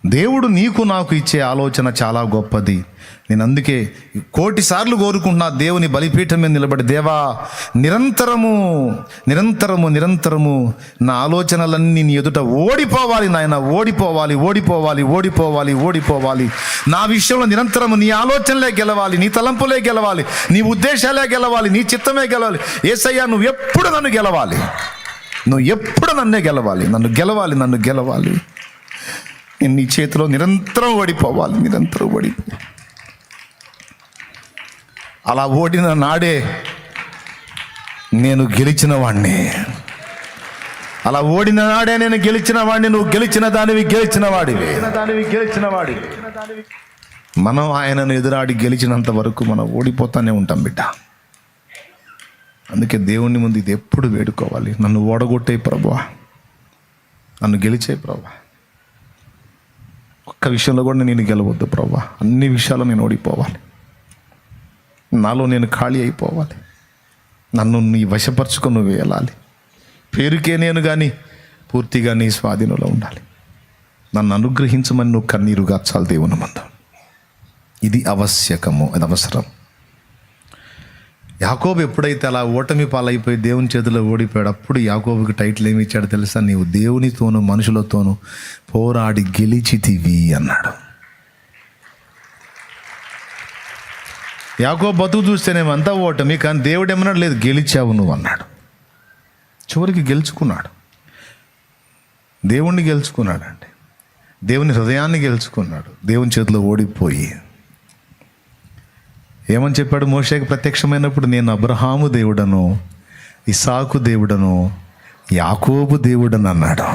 దేవుడు నీకు నాకు ఇచ్చే ఆలోచన చాలా గొప్పది. నేను అందుకే 1,000,000 సార్లు కోరుకుంటున్నా, దేవుని బలిపీఠం మీద నిలబడి, దేవా నిరంతరము నిరంతరము నిరంతరము నా ఆలోచనలన్నీ నీ ఎదుట ఓడిపోవాలి నాయన, ఓడిపోవాలి ఓడిపోవాలి ఓడిపోవాలి ఓడిపోవాలి. నా విషయంలో నిరంతరము నీ ఆలోచనలే గెలవాలి, నీ తలంపులే గెలవాలి, నీ ఉద్దేశాలే గెలవాలి, నీ చిత్తమే గెలవాలి. యేసయ్యా నువ్వు ఎప్పుడు నన్ను గెలవాలి, నువ్వు ఎప్పుడు నన్నే గెలవాలి, నన్ను గెలవాలి, నన్ను గెలవాలి. నేను నీ చేతిలో నిరంతరం ఓడిపోవాలి, నిరంతరం ఓడిపో. అలా ఓడిన నాడే నేను గెలిచిన వాడిని, అలా ఓడిన నాడే నేను గెలిచిన వాడిని. నువ్వు గెలిచిన దానివి, గెలిచిన వాడివి. మనం ఆయనను ఎదురాడి గెలిచినంత వరకు మనం ఓడిపోతానే ఉంటాం బిడ్డ. అందుకే దేవుని ముందు ఇది ఎప్పుడు వేడుకోవాలి, నన్ను ఓడగొట్టే ప్రభువా, నన్ను గెలిచే ప్రభువా. ఒక్క విషయంలో కూడా నేను గెలవద్దు ప్రభువా, అన్ని విషయాల్లో నేను ఓడిపోవాలి, నాలో నేను ఖాళీ అయిపోవాలి. నన్ను నీ వశపరచుకొని నువ్వు వెళ్ళాలి. పేరుకే నేను కానీ పూర్తిగా నీ స్వాధీనంలో ఉండాలి. నన్ను అనుగ్రహించమని నువ్వు కన్నీరు గార్చాలి దేవుని మందం. ఇది ఆవశ్యకము, అది అవసరం. యాకోబు ఎప్పుడైతే అలా ఓటమి పాలైపోయి దేవుని చేతిలో ఓడిపోయాడు, అప్పుడు యాకోబుకి టైటిల్ ఏమి ఇచ్చాడు తెలుసా? నీవు దేవునితోనూ మనుషులతోనూ పోరాడి గెలిచితివి అన్నాడు. యాకోబు బతుకు చూస్తేనేమంతా ఓటమి, కానీ దేవుడు ఏమన్నాడు? లేదు, గెలిచావు నువ్వు అన్నాడు. చివరికి గెలుచుకున్నాడు, దేవుణ్ణి గెలుచుకున్నాడు. అంటే దేవుని హృదయాన్ని గెలుచుకున్నాడు, దేవుని చేతిలో ఓడిపోయి. ఏమని చెప్పాడు మోషేకి ప్రత్యక్షమైనప్పుడు? నేను అబ్రహాము దేవుడను, ఇసాకు దేవుడను, యాకోబు దేవుడను అన్నాడు.